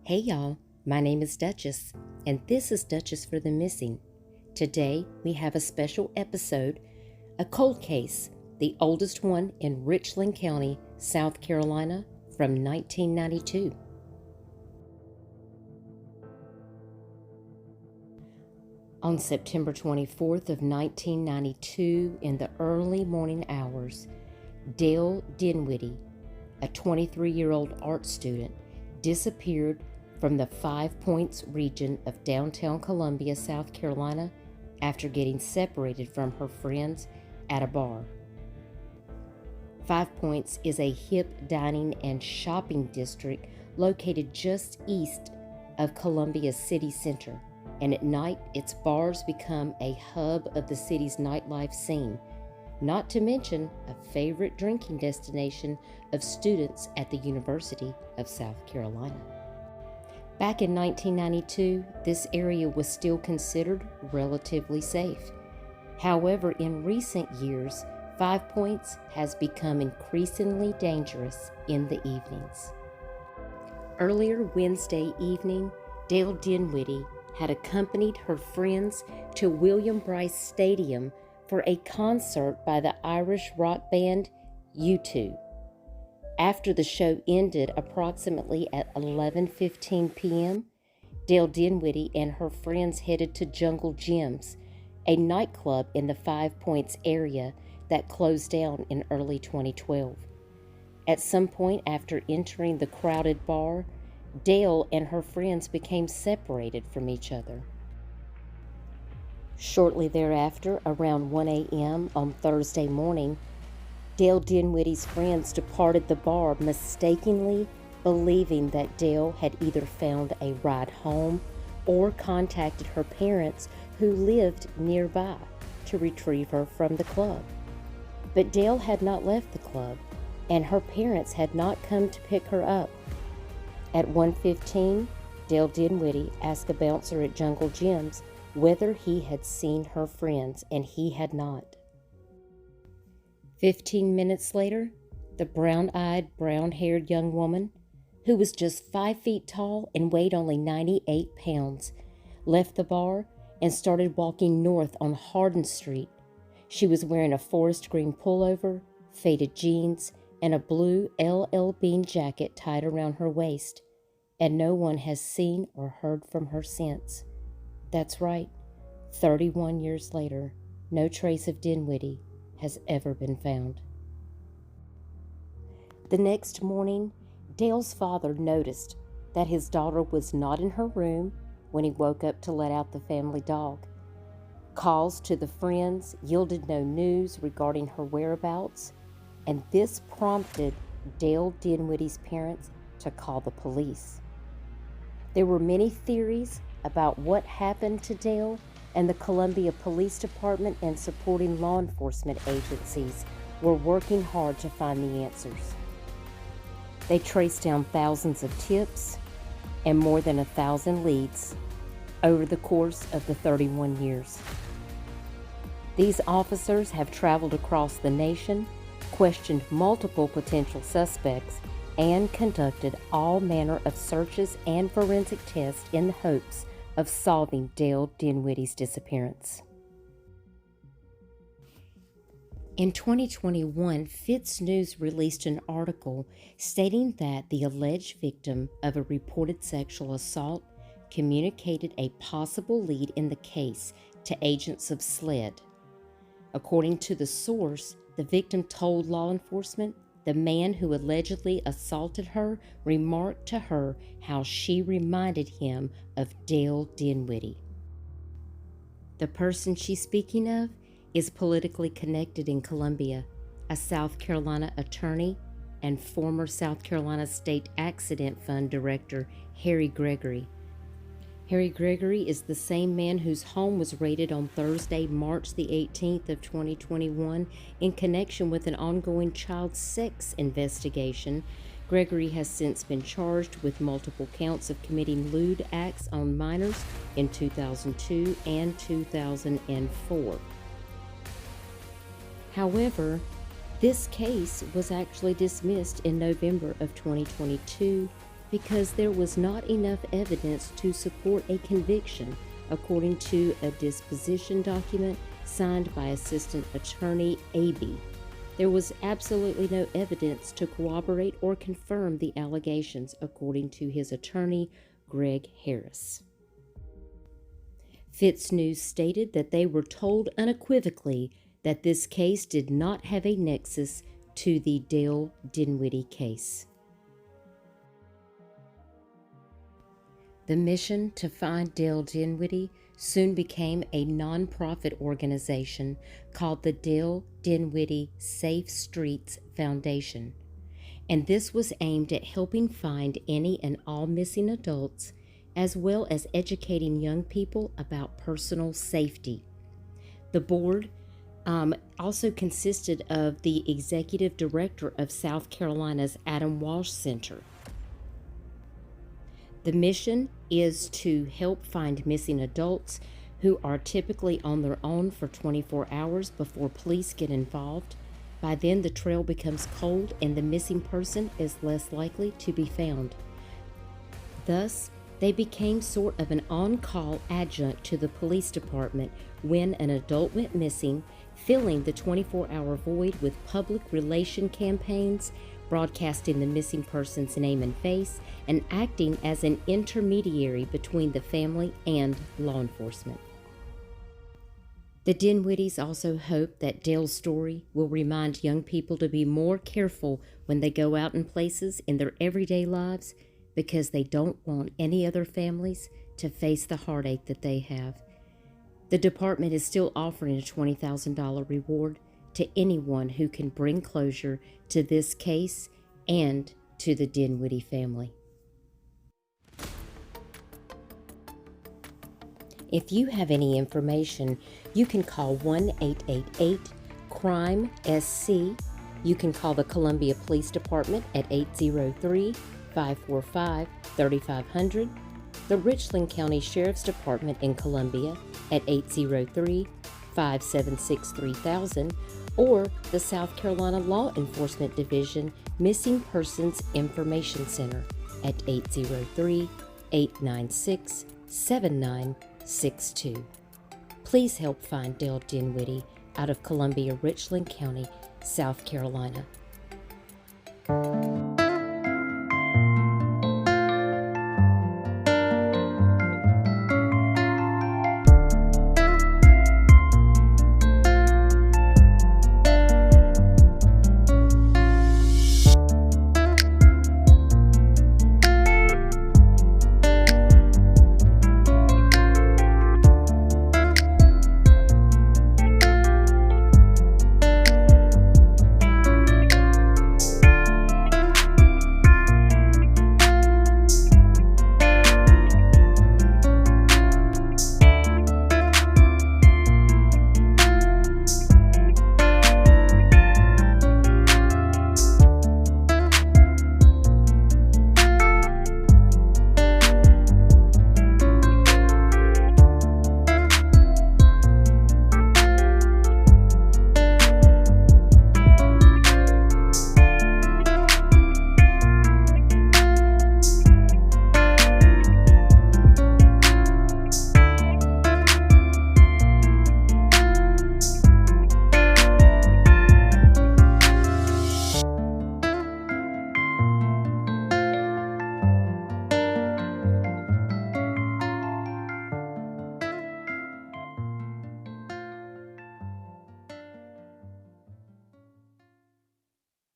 Hey y'all, my name is Duchess, and this is Duchess for the Missing. Today we have a special episode, a cold case, the oldest one in Richland County, South Carolina, from 1992. On September 24th of 1992, in the early morning hours, Dail Dinwiddie, a 23-year-old art student, disappeared from the Five Points region of downtown Columbia, South Carolina, after getting separated from her friends at a bar. Five Points is a hip dining and shopping district located just east of Columbia's city center, and at night its bars become a hub of the city's nightlife scene, not to mention a favorite drinking destination of students at the University of South Carolina. Back in 1992, this area was still considered relatively safe. However, in recent years, Five Points has become increasingly dangerous in the evenings. Earlier Wednesday evening, Dail Dinwiddie had accompanied her friends to William Bryce Stadium for a concert by the Irish rock band U2. After the show ended approximately at 11:15 p.m., Dail Dinwiddie and her friends headed to Jungle Gyms, a nightclub in the Five Points area that closed down in early 2012. At some point after entering the crowded bar, Dail and her friends became separated from each other. Shortly thereafter, around 1 a.m. on Thursday morning, Dail Dinwiddie's friends departed the bar, mistakenly believing that Dail had either found a ride home or contacted her parents who lived nearby to retrieve her from the club. But Dail had not left the club, and her parents had not come to pick her up. At 1:15, Dail Dinwiddie asked a bouncer at Jungle Gyms whether he had seen her friends, and he had not. 15 minutes later, the brown-eyed, brown-haired young woman, who was just 5 feet tall and weighed only 98 pounds, left the bar and started walking north on Hardin Street. She was wearing a forest green pullover, faded jeans, and a blue LL Bean jacket tied around her waist, and no one has seen or heard from her since. That's right, 31 years later, no trace of Dinwiddie has ever been found. The next morning, Dail's father noticed that his daughter was not in her room when he woke up to let out the family dog. Calls to the friends yielded no news regarding her whereabouts, and this prompted Dail Dinwiddie's parents to call the police. There were many theories about what happened to Dail, and the Columbia Police Department and supporting law enforcement agencies were working hard to find the answers. They traced down thousands of tips and more than 1,000 leads over the course of the 31 years. These officers have traveled across the nation, questioned multiple potential suspects, and conducted all manner of searches and forensic tests in the hopes of solving Dail Dinwiddie's disappearance. In 2021, Fitz News released an article stating that the alleged victim of a reported sexual assault communicated a possible lead in the case to agents of SLED. According to the source, the victim told law enforcement the man who allegedly assaulted her remarked to her how she reminded him of Dail Dinwiddie. The person she's speaking of is politically connected in Columbia, a South Carolina attorney and former South Carolina State Accident Fund Director Harry Gregory. Harry Gregory is the same man whose home was raided on Thursday, March the 18th of 2021 in connection with an ongoing child sex investigation. Gregory has since been charged with multiple counts of committing lewd acts on minors in 2002 and 2004. However, this case was actually dismissed in November of 2022 because there was not enough evidence to support a conviction, according to a disposition document signed by Assistant Attorney Aby. There was absolutely no evidence to corroborate or confirm the allegations, according to his attorney, Greg Harris. Fitz News stated that they were told unequivocally that this case did not have a nexus to the Dail Dinwiddie case. The mission to find Dail Dinwiddie soon became a nonprofit organization called the Dail Dinwiddie Safe Streets Foundation, and this was aimed at helping find any and all missing adults, as well as educating young people about personal safety. The board also consisted of the executive director of South Carolina's Adam Walsh Center. The mission is to help find missing adults who are typically on their own for 24 hours before police get involved. By then, the trail becomes cold and the missing person is less likely to be found. Thus, they became sort of an on-call adjunct to the police department when an adult went missing, filling the 24-hour void with public relation campaigns, broadcasting the missing person's name and face, and acting as an intermediary between the family and law enforcement. The Dinwiddies also hope that Dail's story will remind young people to be more careful when they go out in places in their everyday lives, because they don't want any other families to face the heartache that they have. The department is still offering a $20,000 reward to anyone who can bring closure to this case and to the Dinwiddie family. If you have any information, you can call 1-888-CRIME-SC. You can call the Columbia Police Department at 803-545-3500, the Richland County Sheriff's Department in Columbia at 803-576-3000, or the South Carolina Law Enforcement Division Missing Persons Information Center at 803-896-7962. Please help find Dail Dinwiddie out of Columbia, Richland County, South Carolina.